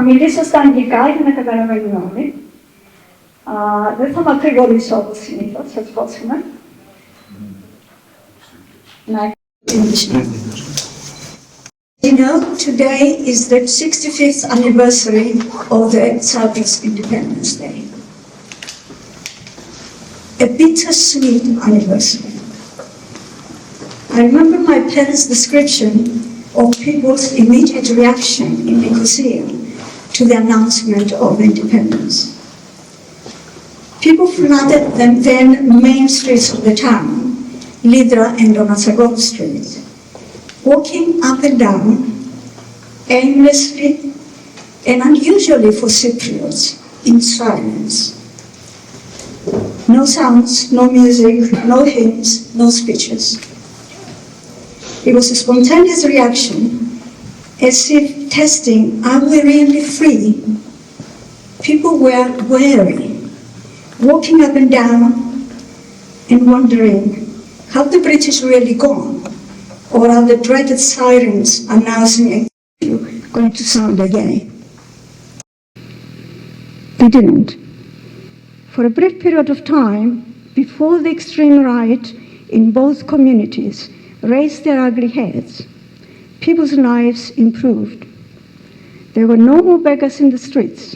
μιλήσω στα αγγλικά για να καταλαβαίνουν όλοι. Δεν θα μακρηγορήσω όπως συνήθως, θα σπάσουμε. You know, today is the 65th anniversary of the Cyprus Independence Day. A bittersweet anniversary. I remember my parents' description of people's immediate reaction in Nicosia to the announcement of independence. People flooded the then main streets of the town, Lydra and Donasagov Street, walking up and down, aimlessly and unusually for Cypriots, in silence. No sounds, no music, no hymns, no speeches. It was a spontaneous reaction, as if testing, are we really free? People were wary, walking up and down and wondering, have the British really gone? Or are the dreaded sirens announcing ECDI going to sound again? They didn't. For a brief period of time, before the extreme right in both communities raised their ugly heads, people's lives improved. There were no more beggars in the streets.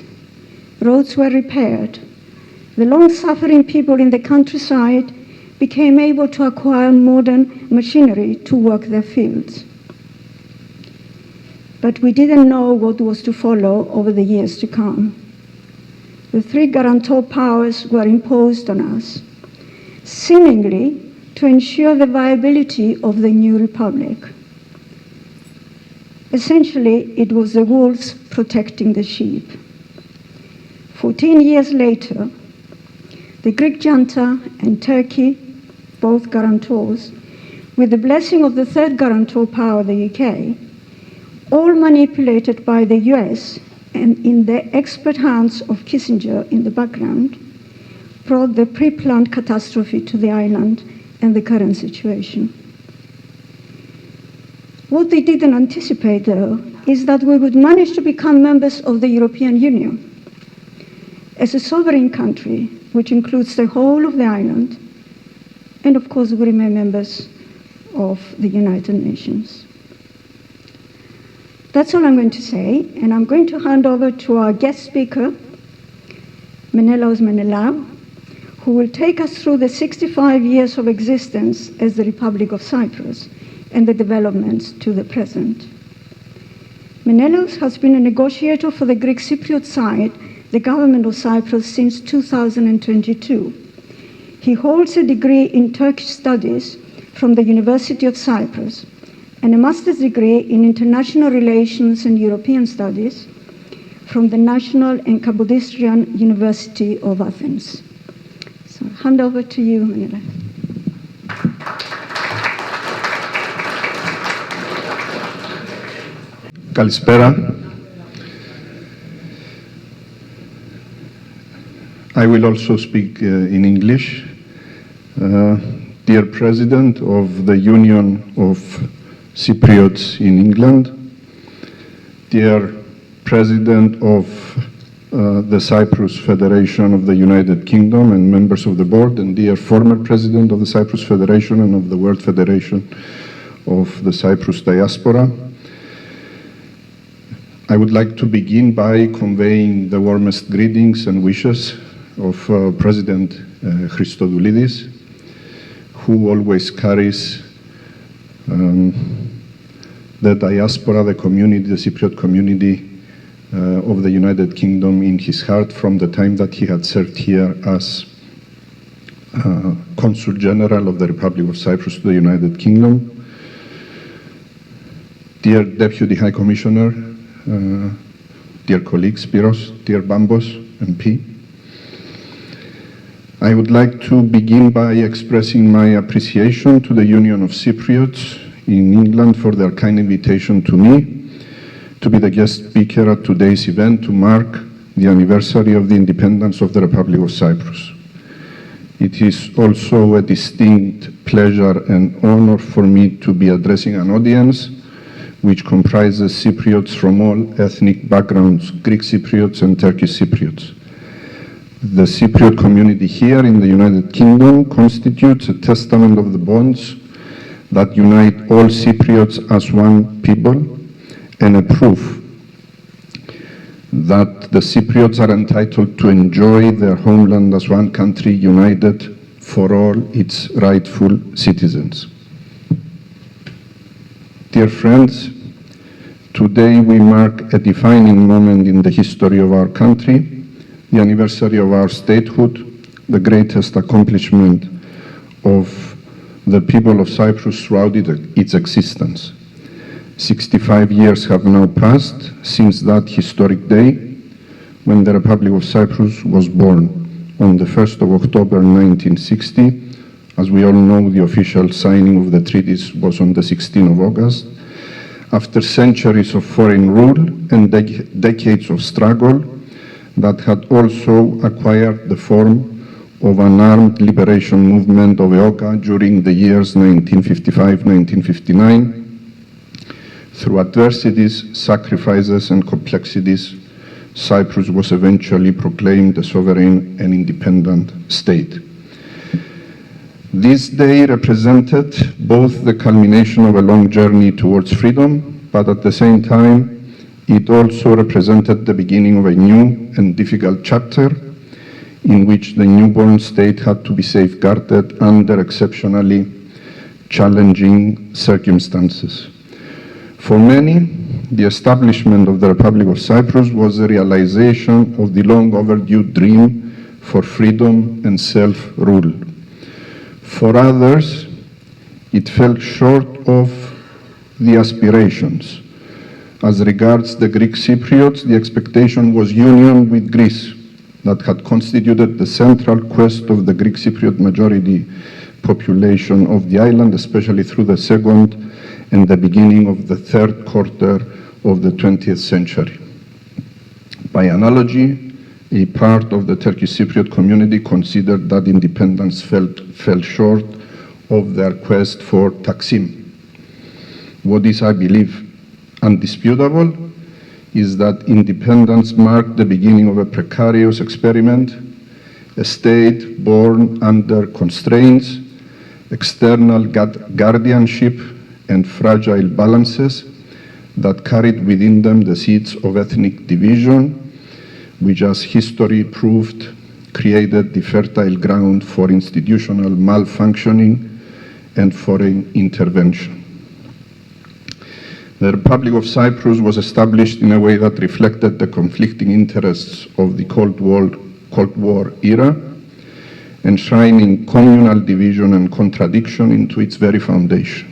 Roads were repaired. The long-suffering people in the countryside became able to acquire modern machinery to work their fields. But we didn't know what was to follow over the years to come. The three guarantor powers were imposed on us, seemingly to ensure the viability of the new republic. Essentially, it was the wolves protecting the sheep. 14 years later, the Greek junta and Turkey, both guarantors, with the blessing of the third guarantor power, the UK, all manipulated by the US and in the expert hands of Kissinger in the background, brought the pre-planned catastrophe to the island and the current situation. What they didn't anticipate, though, is that we would manage to become members of the European Union. As a sovereign country, which includes the whole of the island, and of course we remain members of the United Nations. That's all I'm going to say, and I'm going to hand over to our guest speaker, Mενέλαο Μενελάου, who will take us through the 65 years of existence as the Republic of Cyprus and the developments to the present. Menelaos has been a negotiator for the Greek Cypriot side, the government of Cyprus, since 2022. He holds a degree in Turkish studies from the University of Cyprus and a master's degree in international relations and European studies from the National and Kapodistrian University of Athens. So, hand over to you, Mενέλαο. Καλησπέρα. I will also speak in English. Dear President of the Union of Cypriots in England, dear President of the Cyprus Federation of the United Kingdom and members of the board, and dear former President of the Cyprus Federation and of the World Federation of the Cyprus Diaspora, I would like to begin by conveying the warmest greetings and wishes of President Christodoulidis, who always carries the diaspora, the community, the Cypriot community of the United Kingdom in his heart from the time that he had served here as Consul General of the Republic of Cyprus to the United Kingdom. Dear Deputy High Commissioner, dear colleagues, Spiros, dear Bambos, MP, I would like to begin by expressing my appreciation to the Union of Cypriots in England for their kind invitation to me to be the guest speaker at today's event to mark the anniversary of the independence of the Republic of Cyprus. It is also a distinct pleasure and honor for me to be addressing an audience which comprises Cypriots from all ethnic backgrounds, Greek Cypriots and Turkish Cypriots. The Cypriot community here in the United Kingdom constitutes a testament of the bonds that unite all Cypriots as one people and a proof that the Cypriots are entitled to enjoy their homeland as one country united for all its rightful citizens. Dear friends, today we mark a defining moment in the history of our country, the anniversary of our statehood, the greatest accomplishment of the people of Cyprus throughout its existence. 65 years have now passed since that historic day when the Republic of Cyprus was born on the 1st of October 1960. As we all know, the official signing of the treaties was on the 16th of August. After centuries of foreign rule and decades of struggle that had also acquired the form of an armed liberation movement of Ε ΚΑ during the years 1955-1959, through adversities, sacrifices, and complexities, Cyprus was eventually proclaimed a sovereign and independent state. This day represented both the culmination of a long journey towards freedom, but at the same time, it also represented the beginning of a new and difficult chapter in which the newborn state had to be safeguarded under exceptionally challenging circumstances. For many, the establishment of the Republic of Cyprus was the realization of the long overdue dream for freedom and self-rule. For others, it fell short of the aspirations. As regards the Greek Cypriots, the expectation was union with Greece, that had constituted the central quest of the Greek Cypriot majority population of the island, especially through the second and the beginning of the third quarter of the 20th century. By analogy, a part of the Turkish Cypriot community considered that independence fell short of their quest for Taksim. What is, I believe, undisputable is that independence marked the beginning of a precarious experiment, a state born under constraints, external guardianship, and fragile balances that carried within them the seeds of ethnic division, which, as history proved, created the fertile ground for institutional malfunctioning and foreign intervention. The Republic of Cyprus was established in a way that reflected the conflicting interests of the Cold War era, enshrining communal division and contradiction into its very foundation.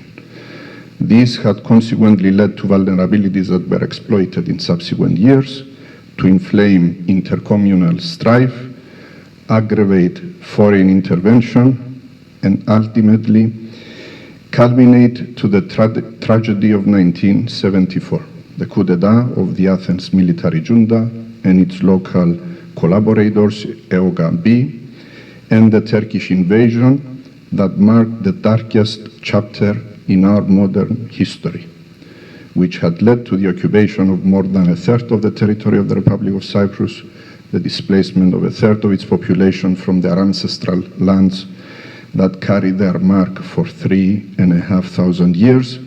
This had consequently led to vulnerabilities that were exploited in subsequent years to inflame intercommunal strife, aggravate foreign intervention, and ultimately culminate to the tragedy of 1974, the coup d'etat of the Athens military junta and its local collaborators, ΕΚΔΗ, and the Turkish invasion that marked the darkest chapter in our modern history, which had led to the occupation of more than a third of the territory of the Republic of Cyprus, the displacement of a third of its population from their ancestral lands that carried their mark for 3,500 years,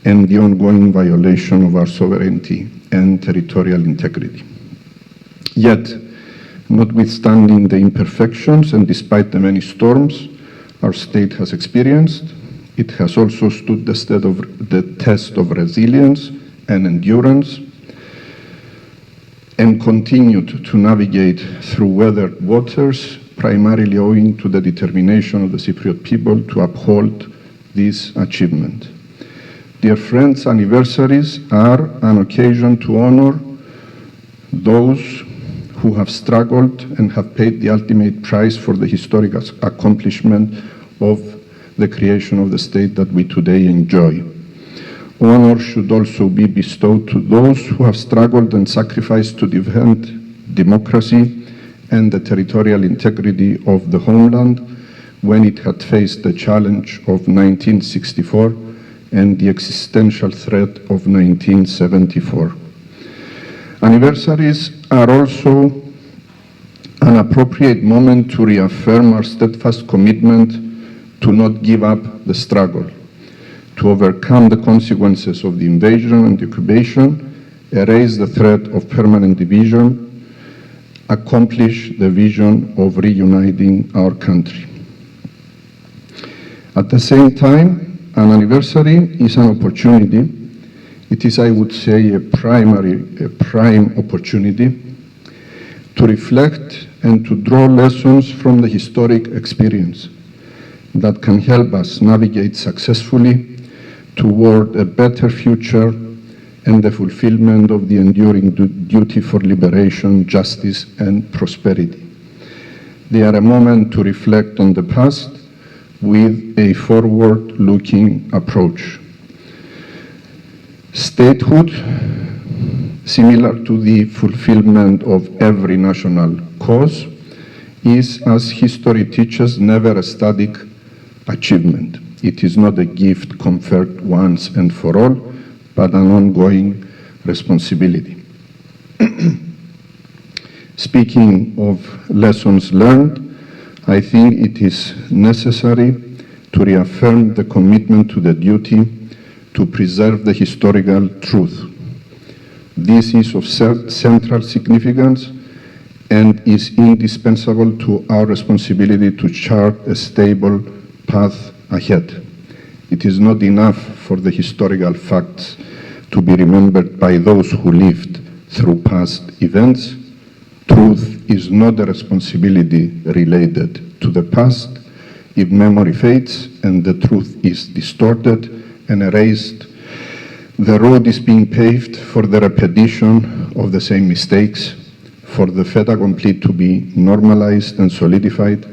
and the ongoing violation of our sovereignty and territorial integrity. Yet, notwithstanding the imperfections and despite the many storms our state has experienced, it has also stood the test of resilience and endurance and continued to navigate through weathered waters, primarily owing to the determination of the Cypriot people to uphold this achievement. Dear friends, anniversaries are an occasion to honor those who have struggled and have paid the ultimate price for the historic accomplishment of the creation of the state that we today enjoy. Honor should also be bestowed to those who have struggled and sacrificed to defend democracy and the territorial integrity of the homeland when it had faced the challenge of 1964 and the existential threat of 1974. Anniversaries are also an appropriate moment to reaffirm our steadfast commitment to not give up the struggle, to overcome the consequences of the invasion and occupation, erase the threat of permanent division, accomplish the vision of reuniting our country. At the same time, an anniversary is an opportunity. It is, I would say, a prime opportunity to reflect and to draw lessons from the historic experience that can help us navigate successfully toward a better future and the fulfillment of the enduring duty for liberation, justice, and prosperity. They are a moment to reflect on the past with a forward-looking approach. Statehood, similar to the fulfillment of every national cause, is, as history teaches, never a static achievement. It is not a gift conferred once and for all, but an ongoing responsibility. Speaking of lessons learned, I think it is necessary to reaffirm the commitment to the duty to preserve the historical truth. This is of central significance and is indispensable to our responsibility to chart a stable path ahead. It is not enough for the historical facts to be remembered by those who lived through past events. Truth is not a responsibility related to the past. If memory fades and the truth is distorted and erased, the road is being paved for the repetition of the same mistakes, for the fait accompli to be normalized and solidified,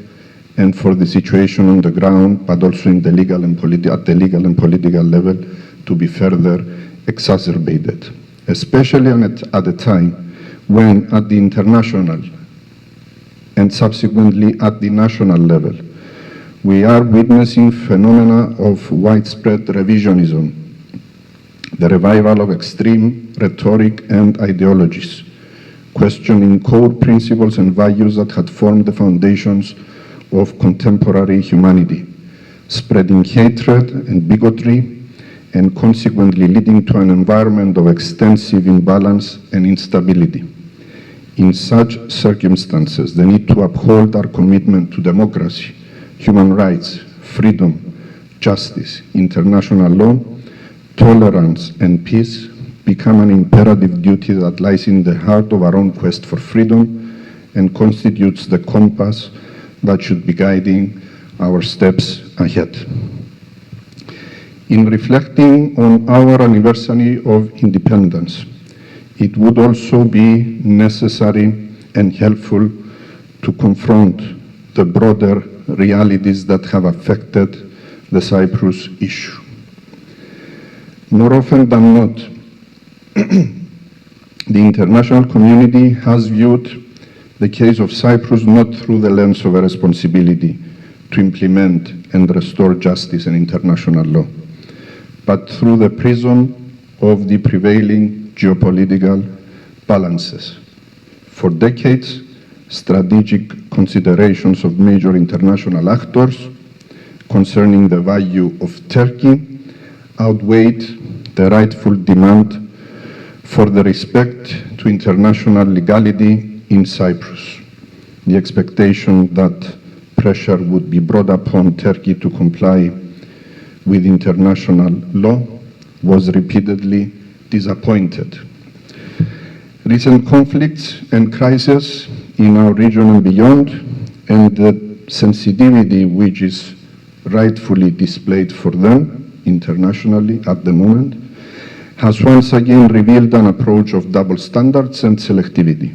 and for the situation on the ground, but also in the legal and at the legal and political level, to be further exacerbated, especially at a time when at the international and subsequently at the national level, we are witnessing phenomena of widespread revisionism, the revival of extreme rhetoric and ideologies, questioning core principles and values that had formed the foundations of contemporary humanity, spreading hatred and bigotry, and consequently leading to an environment of extensive imbalance and instability. In such circumstances, the need to uphold our commitment to democracy, human rights, freedom, justice, international law, tolerance, and peace become an imperative duty that lies in the heart of our own quest for freedom and constitutes the compass that should be guiding our steps ahead. In reflecting on our anniversary of independence, it would also be necessary and helpful to confront the broader realities that have affected the Cyprus issue. More often than not, the international community has viewed the case of Cyprus not through the lens of a responsibility to implement and restore justice and international law, but through the prism of the prevailing geopolitical balances. For decades, strategic considerations of major international actors concerning the value of Turkey outweighed the rightful demand for the respect to international legality in Cyprus. The expectation that pressure would be brought upon Turkey to comply with international law was repeatedly disappointed. Recent conflicts and crises in our region and beyond, and the sensitivity which is rightfully displayed for them internationally at the moment, has once again revealed an approach of double standards and selectivity.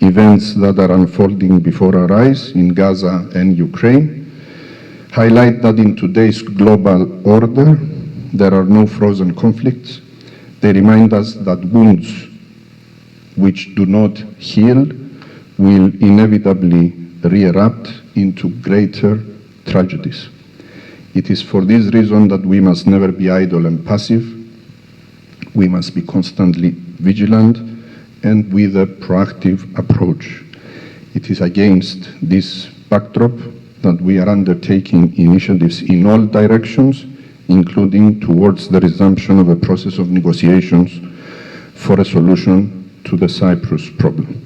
Events that are unfolding before our eyes in Gaza and Ukraine highlight that in today's global order, there are no frozen conflicts. They remind us that wounds which do not heal will inevitably re-erupt into greater tragedies. It is for this reason that we must never be idle and passive. We must be constantly vigilant and with a proactive approach. It is against this backdrop that we are undertaking initiatives in all directions, including towards the resumption of a process of negotiations for a solution to the Cyprus problem.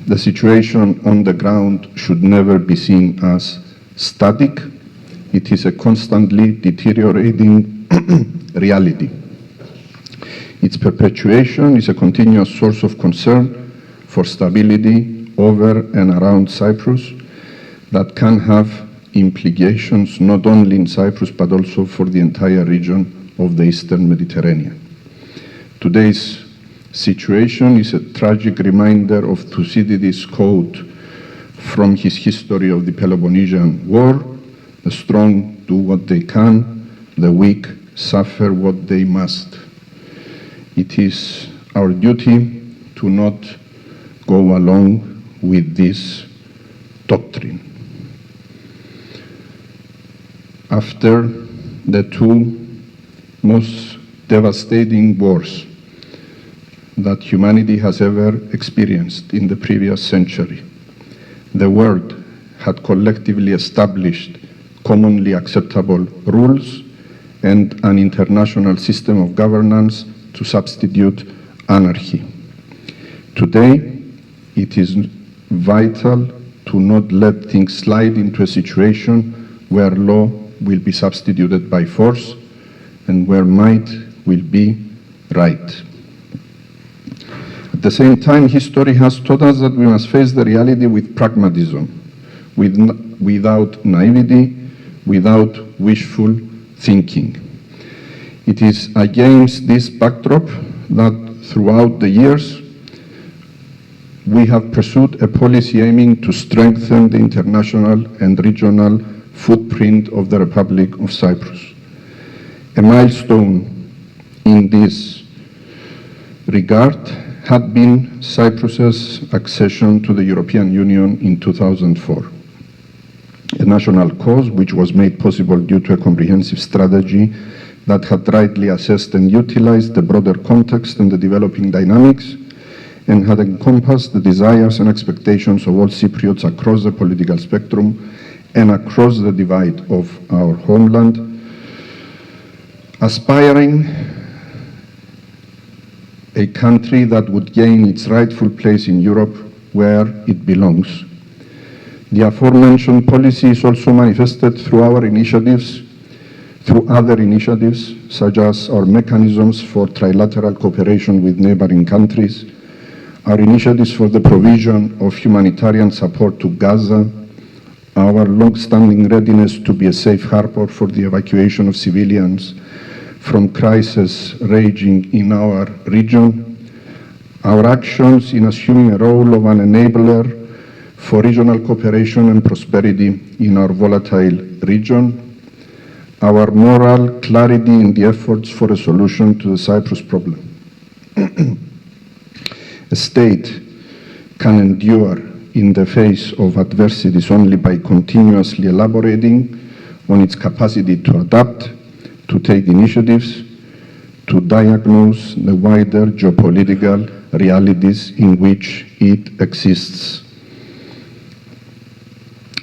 The situation on the ground should never be seen as static. It is a constantly deteriorating reality. Its perpetuation is a continuous source of concern for stability over and around Cyprus that can have implications not only in Cyprus but also for the entire region of the Eastern Mediterranean. Today's situation is a tragic reminder of Thucydides' quote from his history of the Peloponnesian War: "The strong do what they can, the weak suffer what they must." It is our duty to not go along with this doctrine. After the two most devastating wars that humanity has ever experienced in the previous century, the world had collectively established commonly acceptable rules and an international system of governance to substitute anarchy. Today, it is vital to not let things slide into a situation where law will be substituted by force and where might will be right. At the same time, history has taught us that we must face the reality with pragmatism, without naivety, without wishful thinking. It is against this backdrop that throughout the years we have pursued a policy aiming to strengthen the international and regional footprint of the Republic of Cyprus. A milestone in this regard had been Cyprus's accession to the European Union in 2004. A national cause which was made possible due to a comprehensive strategy that had rightly assessed and utilized the broader context and the developing dynamics, and had encompassed the desires and expectations of all Cypriots across the political spectrum and across the divide of our homeland, aspiring a country that would gain its rightful place in Europe where it belongs. The aforementioned policy is also manifested through our initiatives, through other initiatives, such as our mechanisms for trilateral cooperation with neighboring countries, our initiatives for the provision of humanitarian support to Gaza, our long-standing readiness to be a safe harbor for the evacuation of civilians from crises raging in our region, our actions in assuming a role of an enabler for regional cooperation and prosperity in our volatile region, our moral clarity in the efforts for a solution to the Cyprus problem. A state can endure in the face of adversities only by continuously elaborating on its capacity to adapt, to take initiatives, to diagnose the wider geopolitical realities in which it exists.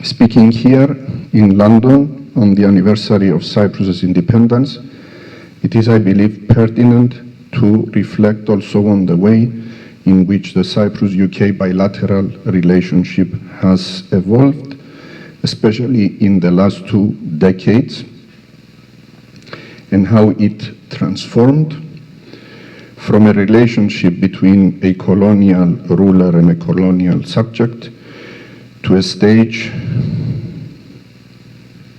Speaking here in London on the anniversary of Cyprus's independence, it is, I believe, pertinent to reflect also on the way in which the Cyprus-UK bilateral relationship has evolved, especially in the last 2 decades, and how it transformed from a relationship between a colonial ruler and a colonial subject to a stage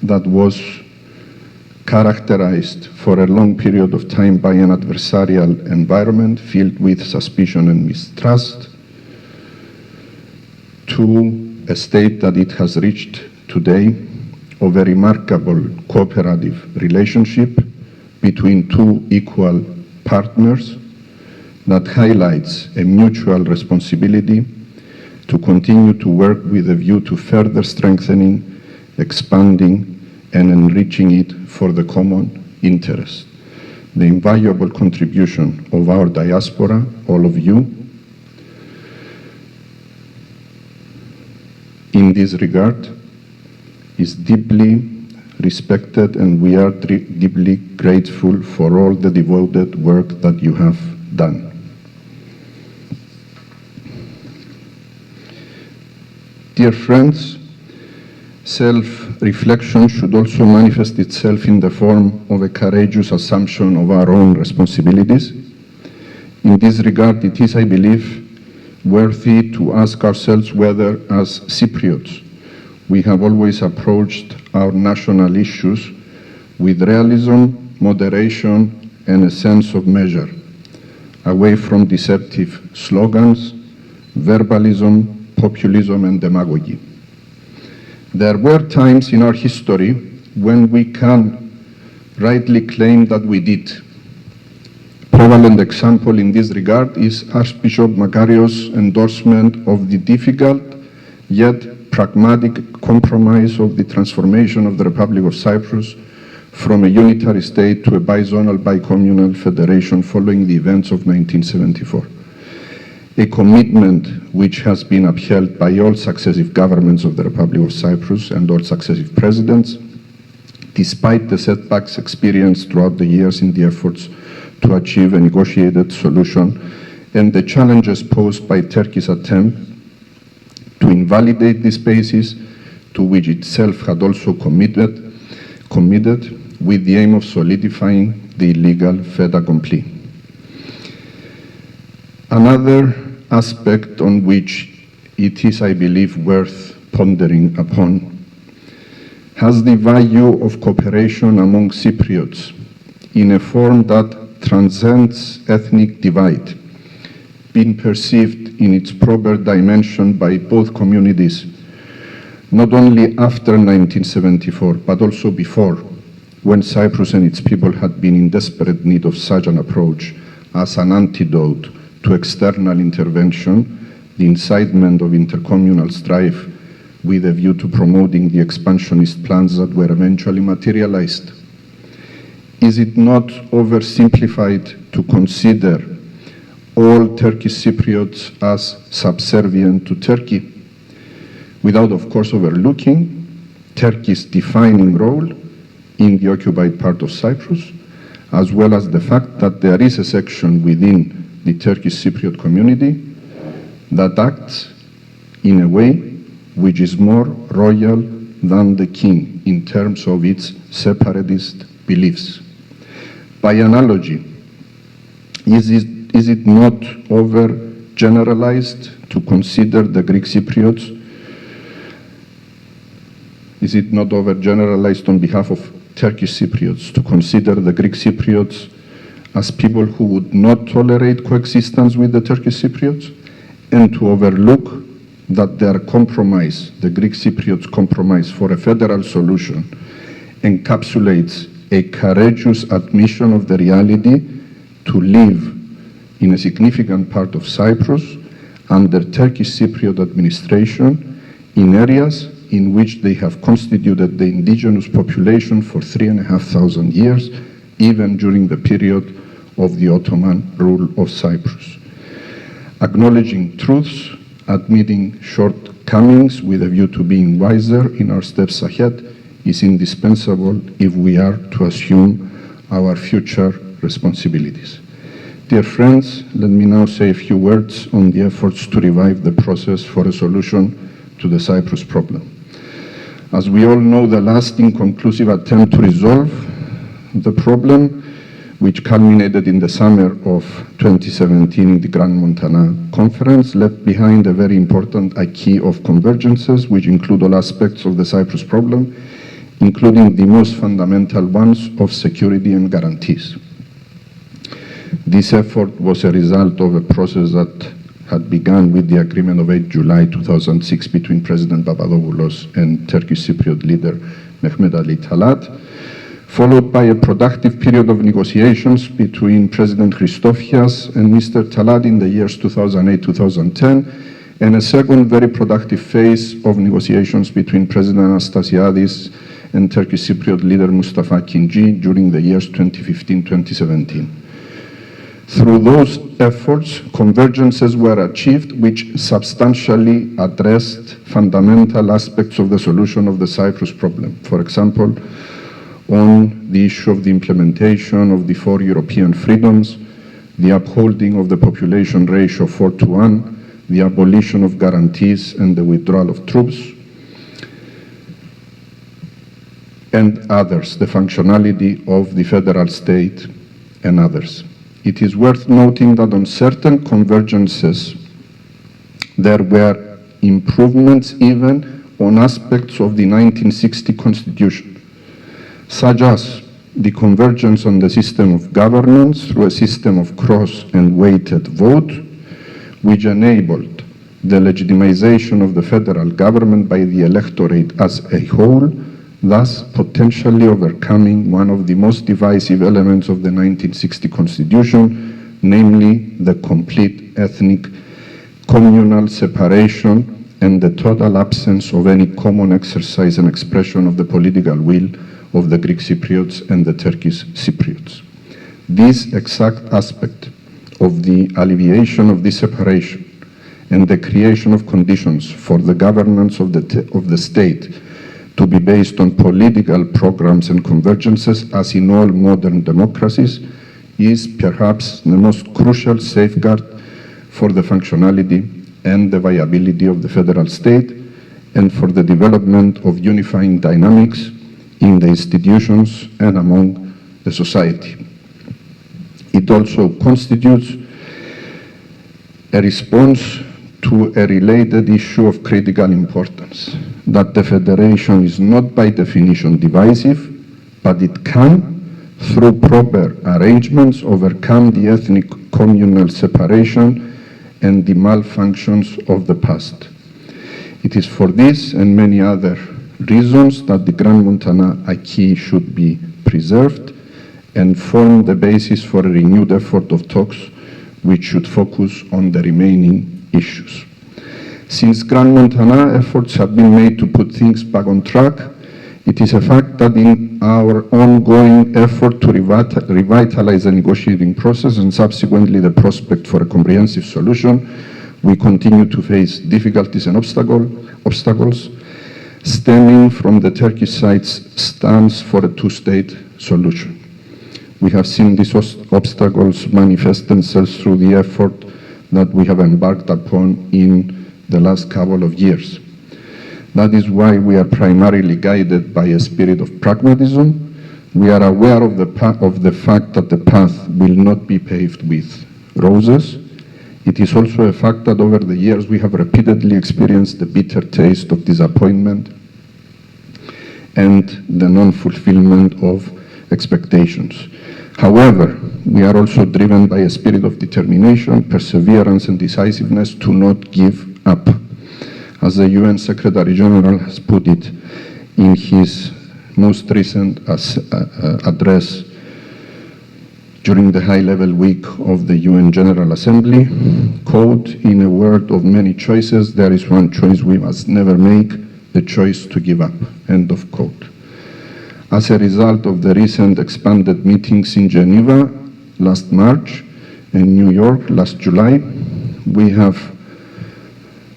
that was characterized for a long period of time by an adversarial environment filled with suspicion and mistrust, to a state that it has reached today of a remarkable cooperative relationship between 2 equal partners that highlights a mutual responsibility to continue to work with a view to further strengthening, expanding, and enriching it for the common interest. The invaluable contribution of our diaspora, all of you, in this regard, is deeply respected, and we are deeply grateful for all the devoted work that you have done. Dear friends, self-reflection should also manifest itself in the form of a courageous assumption of our own responsibilities. In this regard, it is, I believe, worthy to ask ourselves whether, as Cypriots, we have always approached our national issues with realism, moderation, and a sense of measure, away from deceptive slogans, verbalism, populism, and demagogy. There were times in our history when we can rightly claim that we did. A prevalent example in this regard is Archbishop Makarios' endorsement of the difficult yet pragmatic compromise of the transformation of the Republic of Cyprus from a unitary state to a bizonal bicommunal federation following the events of 1974. A commitment which has been upheld by all successive governments of the Republic of Cyprus and all successive presidents, despite the setbacks experienced throughout the years in the efforts to achieve a negotiated solution and the challenges posed by Turkey's attempt to invalidate this basis, to which itself had also committed with the aim of solidifying the illegal fait accompli. Another aspect on which it is, I believe, worth pondering upon has the value of cooperation among Cypriots in a form that transcends ethnic divide, being perceived in its proper dimension by both communities, not only after 1974, but also before, when Cyprus and its people had been in desperate need of such an approach as an antidote to external intervention, the incitement of intercommunal strife with a view to promoting the expansionist plans that were eventually materialized. Is it not oversimplified to consider all Turkish Cypriots as subservient to Turkey, without, of course, overlooking Turkey's defining role in the occupied part of Cyprus, as well as the fact that there is a section within the Turkish Cypriot community that acts in a way which is more royal than the king in terms of its separatist beliefs. By analogy, is it not overgeneralized to consider the Greek Cypriots? Is it not overgeneralized on behalf of Turkish Cypriots to consider the Greek Cypriots as people who would not tolerate coexistence with the Turkish Cypriots, and to overlook that their compromise, the Greek Cypriots' compromise for a federal solution, encapsulates a courageous admission of the reality to live in a significant part of Cyprus under Turkish Cypriot administration in areas in which they have constituted the indigenous population for 3,500 years, even during the period of the Ottoman rule of Cyprus. Acknowledging truths, admitting shortcomings with a view to being wiser in our steps ahead is indispensable if we are to assume our future responsibilities. Dear friends, let me now say a few words on the efforts to revive the process for a solution to the Cyprus problem. As we all know, the last inconclusive attempt to resolve the problem, which culminated in the summer of 2017 in the Grand Montana Conference, left behind a very important acquis of convergences, which include all aspects of the Cyprus problem, including the most fundamental ones of security and guarantees. This effort was a result of a process that had begun with the agreement of 8 July 2006 between President Papadopoulos and Turkish Cypriot leader Mehmet Ali Talat, followed by a productive period of negotiations between President Christofias and Mr. Talat in the years 2008-2010, and a second very productive phase of negotiations between President Anastasiadis and Turkish Cypriot leader Mustafa Kinci during the years 2015-2017. Through those efforts, convergences were achieved which substantially addressed fundamental aspects of the solution of the Cyprus problem. For example, on the issue of the implementation of the 4 European freedoms, the upholding of the population ratio 4:1, the abolition of guarantees and the withdrawal of troops, and others, the functionality of the federal state and others. It is worth noting that on certain convergences, there were improvements even on aspects of the 1960 Constitution, such as the convergence on the system of governance through a system of cross and weighted vote, which enabled the legitimization of the federal government by the electorate as a whole, thus potentially overcoming one of the most divisive elements of the 1960 Constitution, namely the complete ethnic communal separation and the total absence of any common exercise and expression of the political will of the Greek Cypriots and the Turkish Cypriots. This exact aspect of the alleviation of this separation and the creation of conditions for the governance of the state to be based on political programs and convergences, as in all modern democracies, is perhaps the most crucial safeguard for the functionality and the viability of the federal state and for the development of unifying dynamics in the institutions and among the society. It also constitutes a response to a related issue of critical importance, that the federation is not by definition divisive, but it can, through proper arrangements, overcome the ethnic communal separation and the malfunctions of the past. It is for this and many other reasons that the Grand Montana acquis should be preserved and form the basis for a renewed effort of talks which should focus on the remaining issues. Since Grand Montana, efforts have been made to put things back on track. It is a fact that in our ongoing effort to revitalize the negotiating process and subsequently the prospect for a comprehensive solution, we continue to face difficulties and obstacles stemming from the Turkish side's stance for a two-state solution. We have seen these obstacles manifest themselves through the effort that we have embarked upon in the last couple of years. That is why we are primarily guided by a spirit of pragmatism. We are aware of the fact that the path will not be paved with roses. It is also a fact that over the years we have repeatedly experienced the bitter taste of disappointment and the non-fulfillment of expectations. However, we are also driven by a spirit of determination, perseverance, and decisiveness to not give up. As the UN Secretary General has put it in his most recent address during the high-level week of the UN General Assembly, quote, "In a world of many choices, there is one choice we must never make, the choice to give up," end of quote. As a result of the recent expanded meetings in Geneva last March and New York last July, we have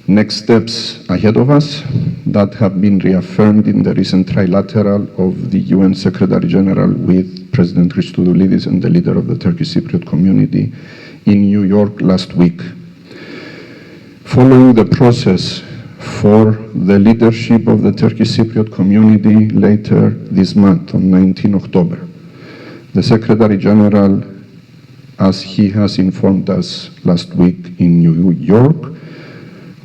next steps ahead of us that have been reaffirmed in the recent trilateral of the UN Secretary General with President Χρήστου and the leader of the Turkish Cypriot community in New York last week. Following the process for the leadership of the Turkish Cypriot community later this month, on 19 October, the Secretary General, as he has informed us last week in New York,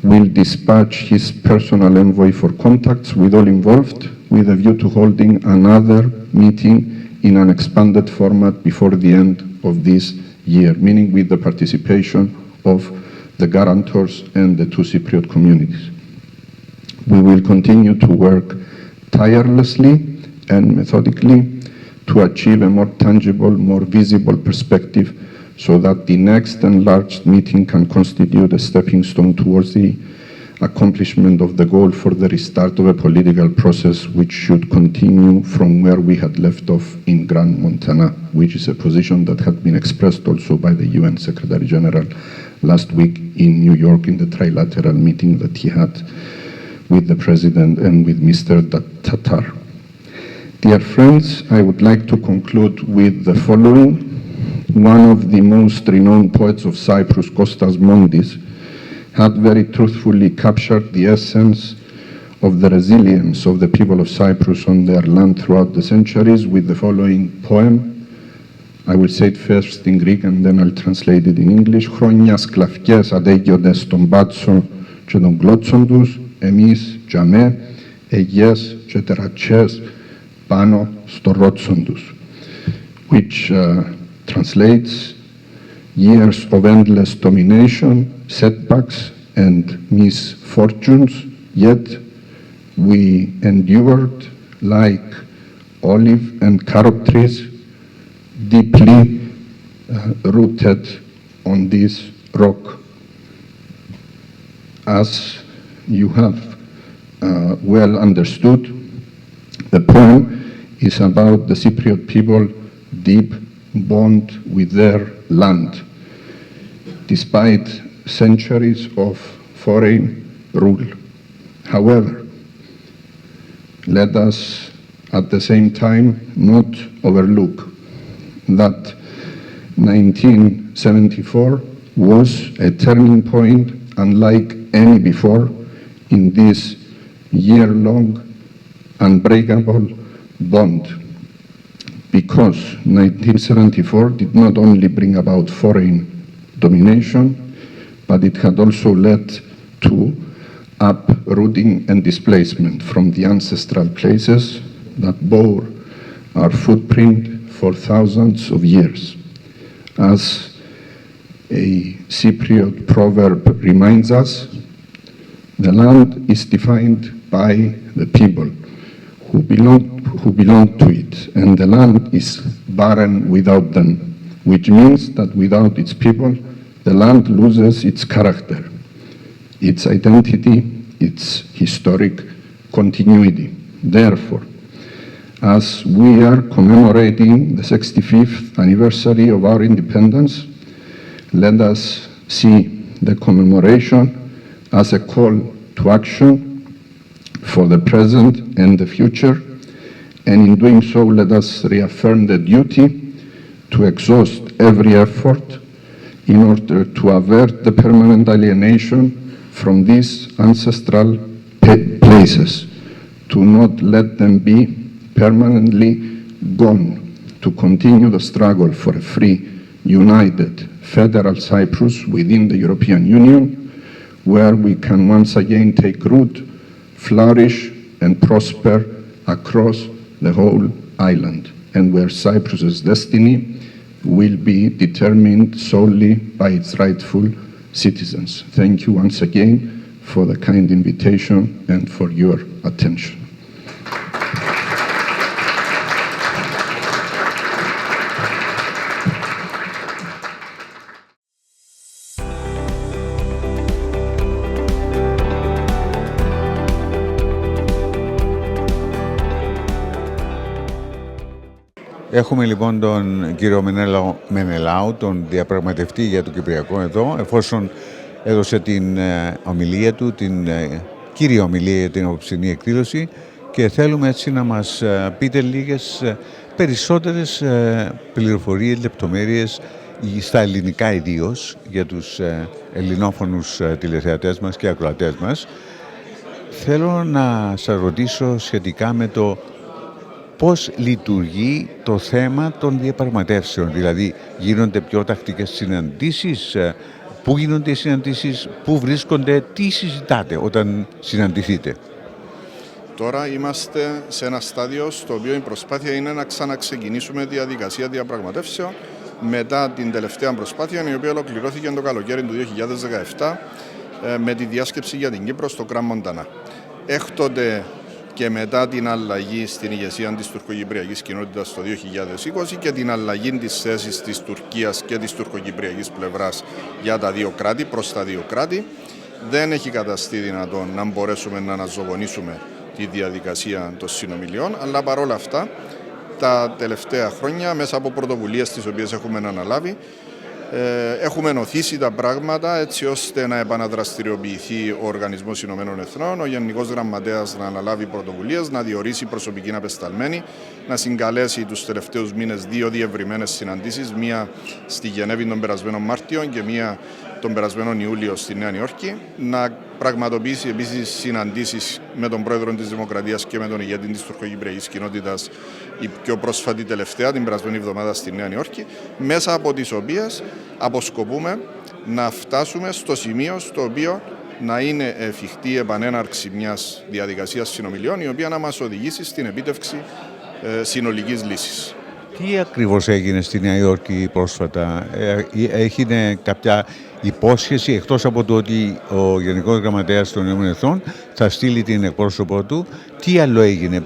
will dispatch his personal envoy for contacts with all involved with a view to holding another meeting in an expanded format before the end of this year, meaning with the participation of the guarantors and the two Cypriot communities. We will continue to work tirelessly and methodically to achieve a more tangible, more visible perspective so that the next enlarged meeting can constitute a stepping stone towards the accomplishment of the goal for the restart of a political process which should continue from where we had left off in Grand Montana, which is a position that had been expressed also by the UN Secretary General last week in New York in the trilateral meeting that he had with the President and with Mr. Tatar. Dear friends, I would like to conclude with the following. One of the most renowned poets of Cyprus, Kostas Mondis, had very truthfully captured the essence of the resilience of the people of Cyprus on their land throughout the centuries with the following poem. I will say it first in Greek and then I'll translate it in English. Χρόνια σκλαβιές αντέγιονται στον πάτσο και των κλώτσων τους, εμείς τζαμέ, αιγιές και τερατσές πάνω στο ρότσον τους. Which translates years of endless domination, setbacks and misfortunes, yet we endured like olive and carob trees, deeply rooted on this rock. As you have well understood, the poem is about the Cypriot people deep bond with their land, despite centuries of foreign rule. However, let us at the same time not overlook that 1974 was a turning point unlike any before in this year-long unbreakable bond, because 1974 did not only bring about foreign domination, but it had also led to uprooting and displacement from the ancestral places that bore our footprint for thousands of years. As a Cypriot proverb reminds us, the land is defined by the people who belong to it, and the land is barren without them, which means that without its people, the land loses its character, its identity, its historic continuity. Therefore, as we are commemorating the 65th anniversary of our independence, let us see the commemoration as a call to action for the present and the future, and in doing so, let us reaffirm the duty to exhaust every effort in order to avert the permanent alienation from these ancestral places, to not let them be permanently gone, to continue the struggle for a free, united, federal Cyprus within the European Union, where we can once again take root, flourish and prosper across the whole island, and where Cyprus's destiny will be determined solely by its rightful citizens. Thank you once again for the kind invitation and for your attention. Έχουμε λοιπόν τον κύριο Μενέλαο Μενελάου, τον διαπραγματευτή για το Κυπριακό εδώ, εφόσον έδωσε την ομιλία του, την κύρια ομιλία για την απόψινή εκδήλωση, και θέλουμε έτσι να μας πείτε λίγες περισσότερες πληροφορίες, λεπτομέρειες στα ελληνικά ιδίως, για τους ελληνόφωνους τηλεθεατές μας και ακροατές μας. Θέλω να σας ρωτήσω σχετικά με το πώς λειτουργεί το θέμα των διαπραγματεύσεων, δηλαδή γίνονται πιο τακτικές συναντήσεις, πού γίνονται οι συναντήσεις, πού βρίσκονται, τι συζητάτε όταν συναντηθείτε. Τώρα είμαστε σε ένα στάδιο στο οποίο η προσπάθεια είναι να ξαναξεκινήσουμε τη διαδικασία διαπραγματεύσεων μετά την τελευταία προσπάθεια, η οποία ολοκληρώθηκε το καλοκαίρι του 2017 με τη διάσκεψη για την Κύπρο στο Grand Montana. Έκτοτε και μετά την αλλαγή στην ηγεσία της τουρκοκυπριακής κοινότητας το 2020 και την αλλαγή της θέσης της Τουρκίας και της τουρκοκυπριακής πλευράς για τα δύο κράτη, προς τα δύο κράτη, δεν έχει καταστεί δυνατόν να μπορέσουμε να αναζωογονήσουμε τη διαδικασία των συνομιλιών, αλλά παρόλα αυτά τα τελευταία χρόνια μέσα από πρωτοβουλίες τις οποίες έχουμε αναλάβει έχουμε νοθήσει τα πράγματα έτσι ώστε να επαναδραστηριοποιηθεί ο Οργανισμός Ηνωμένων Εθνών, ο Γενικός Γραμματέας να αναλάβει πρωτοβουλίες, να διορίσει προσωπική απεσταλμένη, να συγκαλέσει τους τελευταίους μήνες 2 διευρυμένες συναντήσεις, μία στη Γενέβη τον περασμένο Μάρτιο και μία τον περασμένο Ιούλιο στη Νέα Υόρκη, να πραγματοποιήσει επίσης συναντήσεις με τον Πρόεδρο της Δημοκρατίας και με τον ηγέτη της τουρκοκυπριακής κοινότητας, η πιο πρόσφατη τελευταία την περασμένη εβδομάδα στη Νέα Υόρκη, μέσα από τις οποίες αποσκοπούμε να φτάσουμε στο σημείο στο οποίο να είναι εφικτή η επανέναρξη μιας διαδικασίας συνομιλιών, η οποία να μας οδηγήσει στην επίτευξη συνολικής λύσης. Τι ακριβώς έγινε στη Νέα Υόρκη πρόσφατα? Έγινε κάποια υπόσχεση, εκτός από το ότι ο Γενικός Γραμματέας των ΗΠΑ θα στείλει την εκπρόσωπό του? Τι άλλο έγινε?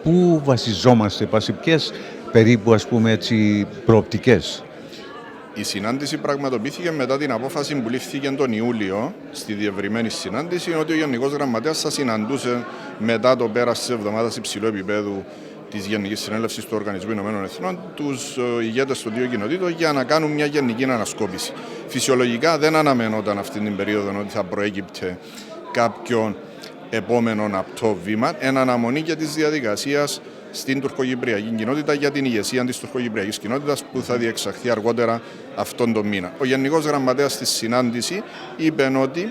Πού βασιζόμαστε, σε ποιες περίπου προοπτικές? Η συνάντηση πραγματοποιήθηκε μετά την απόφαση που λήφθηκε τον Ιούλιο στη διευρυμένη συνάντηση, ότι ο Γενικός Γραμματέας θα συναντούσε μετά το πέρας της εβδομάδας υψηλού επίπεδου της Γενικής Συνέλευσης του Οργανισμού Ηνωμένων Εθνών, τους ηγέτες των δύο κοινοτήτων για να κάνουν μια γενική ανασκόπηση. Φυσιολογικά δεν αναμενόταν αυτή την περίοδο ότι θα προέκυπτε κάποιον επόμενο απτό βήμα, εν αναμονή και της διαδικασίας στην τουρκοκυπριακή κοινότητα για την ηγεσία της τουρκοκυπριακής κοινότητας που θα διεξαχθεί αργότερα αυτόν τον μήνα. Ο Γενικός Γραμματέας στη συνάντηση είπε ότι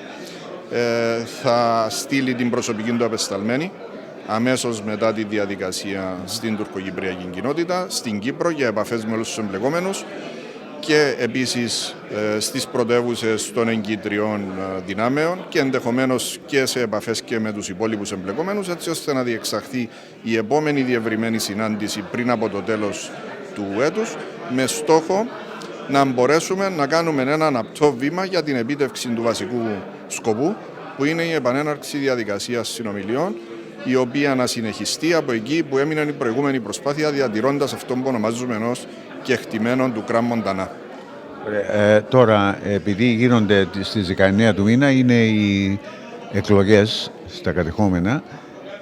θα στείλει την προσωπική του απεσταλμένη αμέσως μετά τη διαδικασία στην τουρκοκυπριακή κοινότητα, στην Κύπρο, για επαφές με όλους τους εμπλεκόμενους και επίσης στις πρωτεύουσες των εγκυτριών δυνάμεων και ενδεχομένως και σε επαφές και με τους υπόλοιπους εμπλεκόμενους, έτσι ώστε να διεξαχθεί η επόμενη διευρυμένη συνάντηση πριν από το τέλος του έτους, με στόχο να μπορέσουμε να κάνουμε έναν απτό βήμα για την επίτευξη του βασικού σκοπού, που είναι η επανέναρξη διαδικασίας συνομιλιών, η οποία να συνεχιστεί από εκεί που έμεινε η προηγούμενη προσπάθεια, διατηρώντας αυτό που ονομάζουμε ενός κεκτημένων του Κραν Μοντανά. Τώρα, επειδή γίνονται στις 19 του μήνα, είναι οι εκλογές στα κατεχόμενα,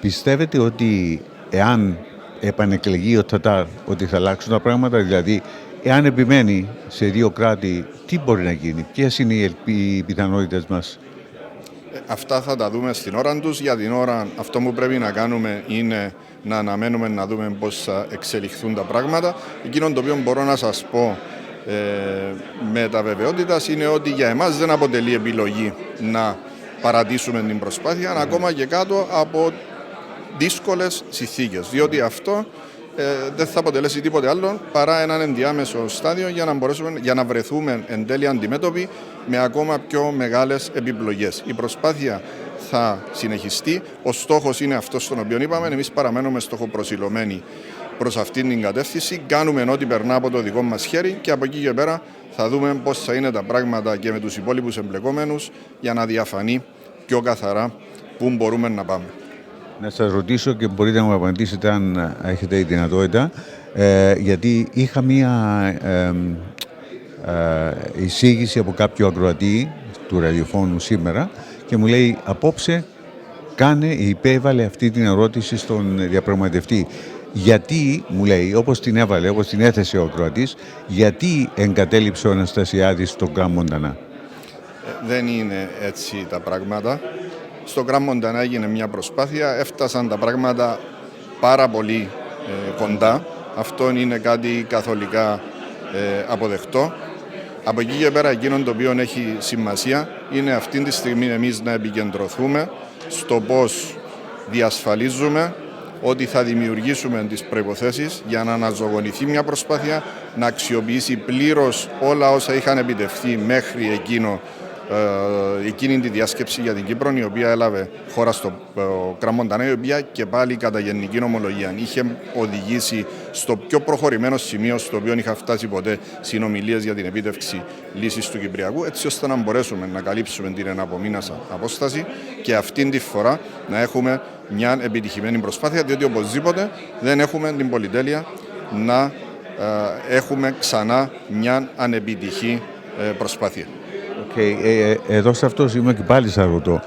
πιστεύετε ότι εάν επανεκλεγεί ο Τετάρτη ότι θα αλλάξουν τα πράγματα? Δηλαδή, εάν επιμένει σε δύο κράτη, τι μπορεί να γίνει? Ποιες είναι οι πιθανότητες μας? Αυτά θα τα δούμε στην ώρα τους. Για την ώρα αυτό που πρέπει να κάνουμε είναι να αναμένουμε να δούμε πώς θα εξελιχθούν τα πράγματα. Εκείνο το οποίο μπορώ να σας πω με τα βεβαιότητας είναι ότι για εμάς δεν αποτελεί επιλογή να παρατήσουμε την προσπάθεια ακόμα και κάτω από δύσκολες συνθήκες, διότι αυτό δεν θα αποτελέσει τίποτε άλλο παρά έναν ενδιάμεσο στάδιο για να βρεθούμε εν τέλει αντιμέτωποι με ακόμα πιο μεγάλες επιπλογές. Η προσπάθεια θα συνεχιστεί. Ο στόχος είναι αυτός τον οποίο είπαμε. Εμείς παραμένουμε στοχοπροσιλωμένοι προς αυτήν την κατεύθυνση. Κάνουμε ό,τι περνά από το δικό μας χέρι και από εκεί και πέρα θα δούμε πώς θα είναι τα πράγματα και με τους υπόλοιπους εμπλεκόμενους για να διαφανεί πιο καθαρά πού μπορούμε να πάμε. Να σας ρωτήσω και μπορείτε να μου απαντήσετε αν έχετε η δυνατότητα, γιατί είχα μία εισήγηση από κάποιο ακροατή του ραδιοφώνου σήμερα και μου λέει απόψε υπέβαλε αυτή την ερώτηση στον διαπραγματευτή. Γιατί, μου λέει, όπως την έβαλε, όπως την έθεσε ο ακροατής, γιατί εγκατέλειψε ο Αναστασιάδης τον Κραν Μοντανά? Δεν είναι έτσι τα πράγματα. Στο Κραν Μοντανά έγινε μια προσπάθεια, έφτασαν τα πράγματα πάρα πολύ κοντά. Αυτό είναι κάτι καθολικά αποδεκτό. Από εκεί και πέρα εκείνο το οποίο έχει σημασία είναι αυτή τη στιγμή εμείς να επικεντρωθούμε στο πώς διασφαλίζουμε ότι θα δημιουργήσουμε τις προϋποθέσεις για να αναζωογονηθεί μια προσπάθεια, να αξιοποιήσει πλήρως όλα όσα είχαν επιτευχθεί μέχρι εκείνη τη διάσκεψη για την Κύπρο, η οποία έλαβε χώρα στο Κραν Μοντανά, η οποία και πάλι κατά γενική ομολογία είχε οδηγήσει στο πιο προχωρημένο σημείο στο οποίο είχαν φτάσει ποτέ συνομιλίες για την επίτευξη λύσης του Κυπριακού, έτσι ώστε να μπορέσουμε να καλύψουμε την εναπομείνασα απόσταση και αυτήν τη φορά να έχουμε μια επιτυχημένη προσπάθεια, διότι οπωσδήποτε δεν έχουμε την πολυτέλεια να έχουμε ξανά μια ανεπιτυχή προσπάθεια. Εδώ σε αυτό είμαι και πάλι σας ρωτώ.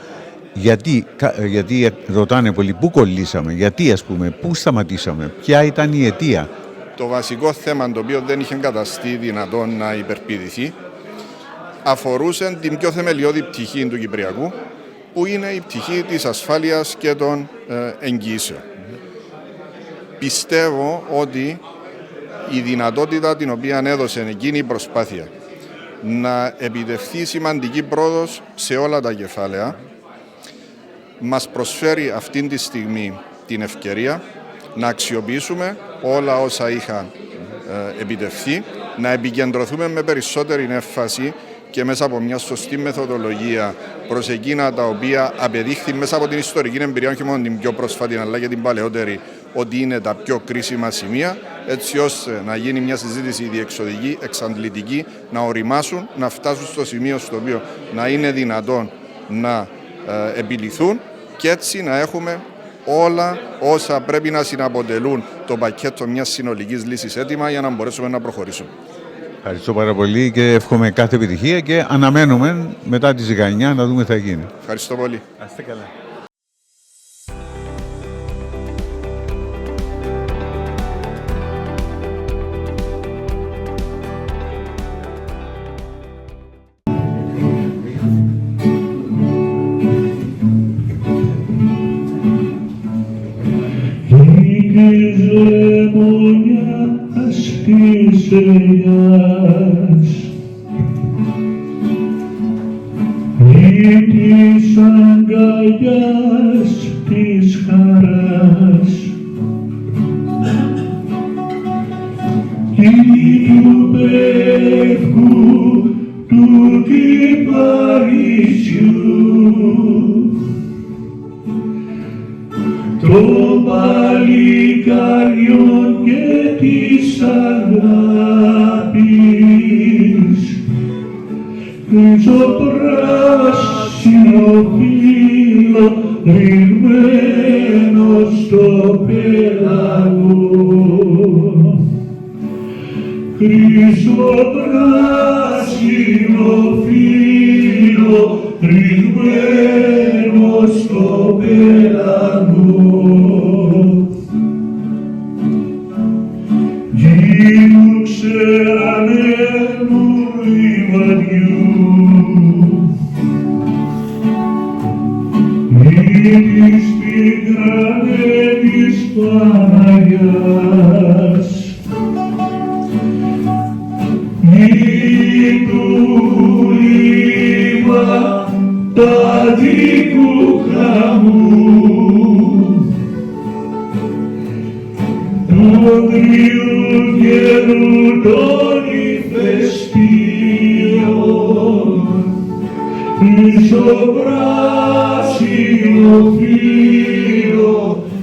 Γιατί ρωτάνε πολλοί, πού κολλήσαμε, γιατί ας πούμε, πού σταματήσαμε, ποια ήταν η αιτία. Το βασικό θέμα το οποίο δεν είχε καταστεί δυνατόν να υπερπηδηθεί αφορούσε την πιο θεμελιώδη πτυχή του Κυπριακού, που είναι η πτυχή της ασφάλειας και των εγγυήσεων. Πιστεύω ότι η δυνατότητα την οποία έδωσε εκείνη η προσπάθεια να επιτευχθεί σημαντική πρόοδος σε όλα τα κεφάλαια μας προσφέρει αυτή τη στιγμή την ευκαιρία να αξιοποιήσουμε όλα όσα είχαν επιτευχθεί, να επικεντρωθούμε με περισσότερη έμφαση και μέσα από μια σωστή μεθοδολογία προς εκείνα τα οποία απεδείχθη μέσα από την ιστορική εμπειρία, όχι μόνο την πιο πρόσφατη αλλά και την παλαιότερη, ότι είναι τα πιο κρίσιμα σημεία, έτσι ώστε να γίνει μια συζήτηση διεξοδική, εξαντλητική, να οριμάσουν, να φτάσουν στο σημείο στο οποίο να είναι δυνατόν να επιληθούν και έτσι να έχουμε όλα όσα πρέπει να συναποτελούν το πακέτο μιας συνολικής λύσης έτοιμα για να μπορέσουμε να προχωρήσουμε. Ευχαριστώ πάρα πολύ και εύχομαι κάθε επιτυχία και αναμένουμε μετά τις 19 να δούμε τι θα γίνει. Ευχαριστώ πολύ. Να είστε καλά. Της αγκαλιάς της χαράς ή του πεύκου του κυπαρίσιου των παλικαριών και της αγάπης χρυσοπράσινο φύλλο ρηγμένο στο πέλαγο, χρυσοπράσινο φύλλο ρηγμένο στο πέλαγο. Γύρω ξερανένου λιβαδιού της πικρανένης Παναγιάς ή του λίβα τα δικού χαμού του αγριού καιρού των ηφαιστείων χρυσοπράσινο φύλλο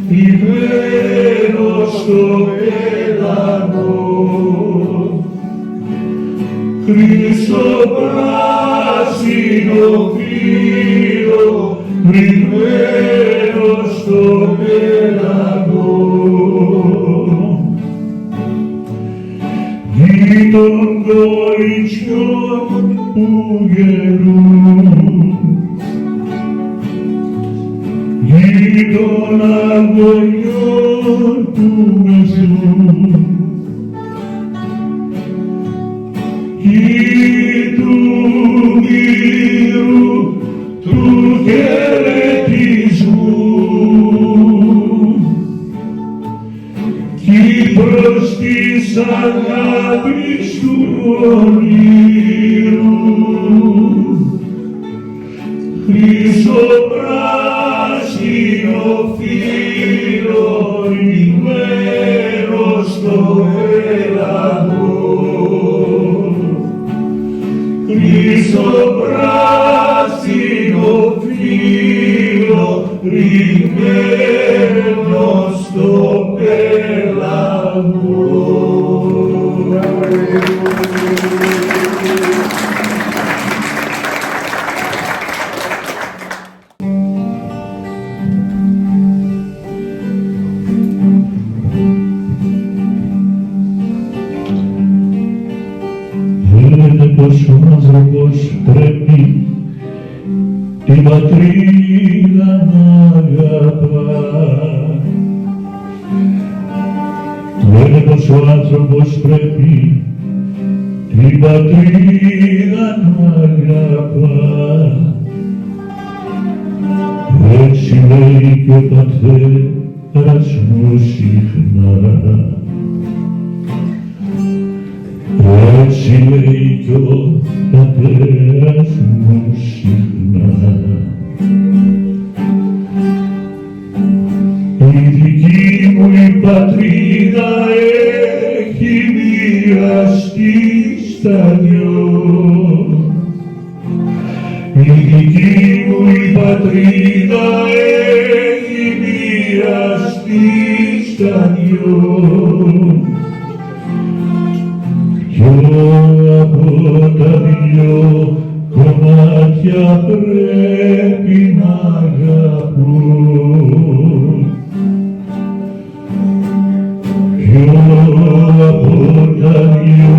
ημένο στο πέλαγο, χρυσοπράσινο φύλλο ημένο στο πέλαγο. Ή των κοριτσιών που γερούν, ή των αγωνιών που μεσούν, ή του μύρου του χαιρετισμού, Κύπρος της αγάπης του ονείρου, χρυσοπράσινο φύλλο ρηγμένο στο πέλαγο, χρυσοπράσινο φύλλο ρηγμένο στο πέλαγο. άνθρωπος πρέπει την πατρίδα να αγαπά. Λένε πως ο άνθρωπος πρέπει την πατρίδα να αγαπά. Έτσι λέει και ο πατέρας μου συχνά. Έτσι λέει κι ο πατέρας μου συχνά. Η δική μου η πατρίδα έχει μοιραστεί στα δυο. Η δική μου η πατρίδα έχει μοιραστεί στα δυο. Από τα δυο κομμάτια πρέπει να αγαπώ. Από τα δυο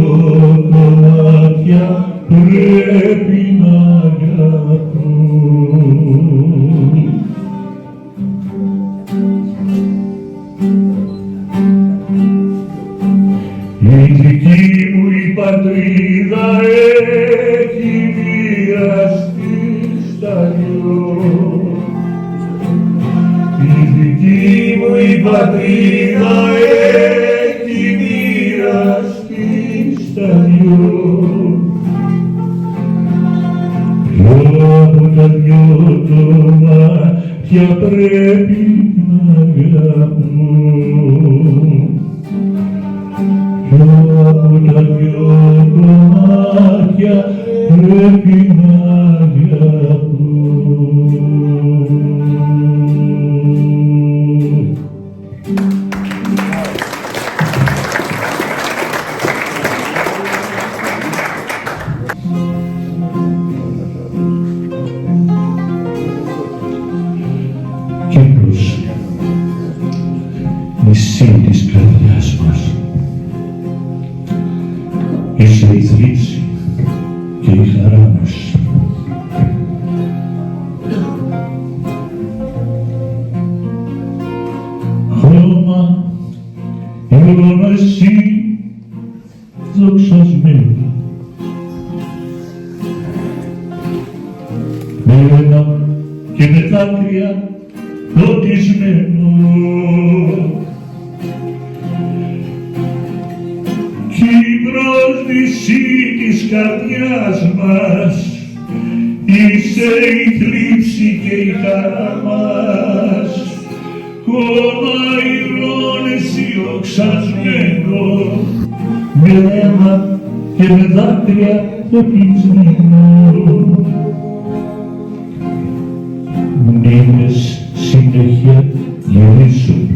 κομμάτια πρέπει να αγαπώ. Η δική μου η πατρίδα έχει μοιραστεί στα δυο. Η δική μου η πατρίδα έχει μοιραστεί στα δυο. Ποιο από τα δυο κομμάτια πρέπει να αγαπώ. Από τα δυο κομμάτια πρέπει να αγαπώ. Κύπρος, νησί της καρδιάς μας. Είσαι η θλίψη και η χαρά μας. Χρώμα, ήλωνα εσύ, δοξασμένη. Με αίμα και με δάκρυα φωτισμένο. Κύπρος, νησί της καρδιάς μας, είσαι η θλίψη και η χαρά μας. Κόμμα ηρώνεσαι οξασμένο, με αίμα και με δάκρυα φωτισμένο. Μνήμες συνέχεια γυρίζουν,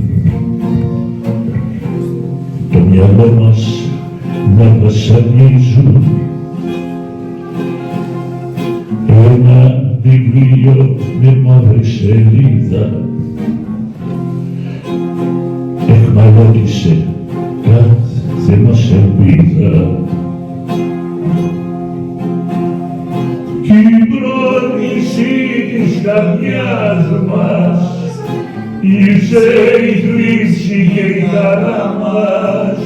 το μυαλό μας να βασανίζουν. Ένα βιβλίο με μαύρη σελίδα εχμαλώτισε κάθε μας ελπίδα. Κύπρο, νησί της καρδιάς μας, είσαι η θλίψη και η χαρά μας.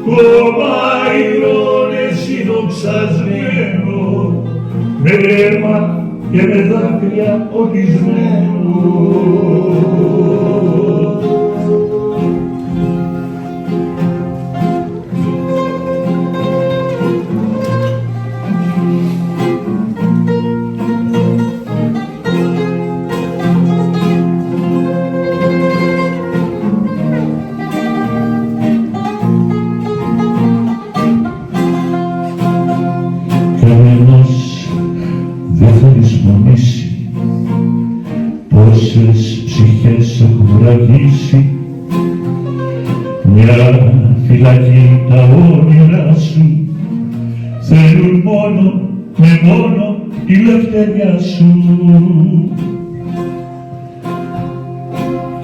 Κόμμα ηρώνεσαι δοξασμένο, με αίμα και με δάκρυα ορκισμένο. Πόσες ψυχές έχουν βραγίσει, μια φυλακή τα όνειρά σου, θέλουν μόνο με μόνο τη ελευθερία σου.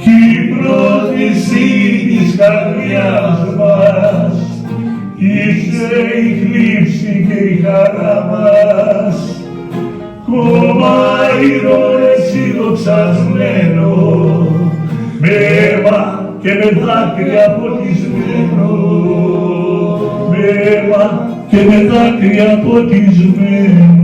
Κύπρο, νησί της καρδιάς μας, είσαι η θλίψη και η χαρά μας, κόμμα ηρωές δοξασμένο, με αίμα και με δάκρυα ποτισμένο, με αίμα και με δάκρυα ποτισμένο.